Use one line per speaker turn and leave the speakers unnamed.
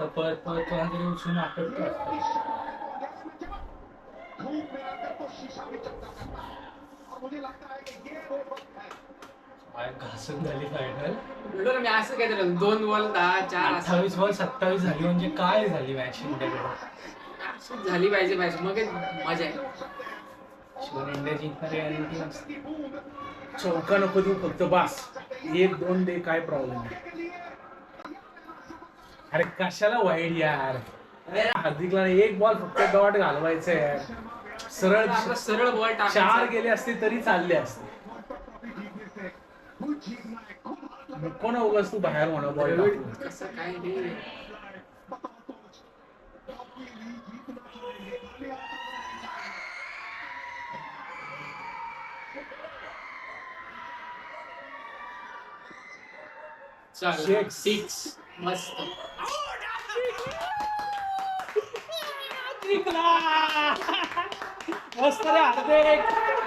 आता पळत पळत कोणातरी उचलून आपटतो. घासून झाली फायनल.
मी असं काय झालं 2 बॉल 10 4
28 बॉल 27 झाली म्हणजे काय झाली मॅच इंडियाकडे.
झाली पाहिजे मग मजा आहे.
शिवाय इंडिया जिंकणारी गॅरंटी नसते.
चौका नको देऊ फक्त बास 1-2 दे काय प्रॉब्लेम नाही. अरे कशाला वाईट यार. हार्दिकला 1 बॉल फक्त डॉट घालवायचं यार.
सरळ बॉल
4 गेले असते तरी चालले असते. नको ना उगाच तू बाहेर म्हणा बॉल
कसं काय रे. चल 6 मस्त.
मस्त रे हार्दिक.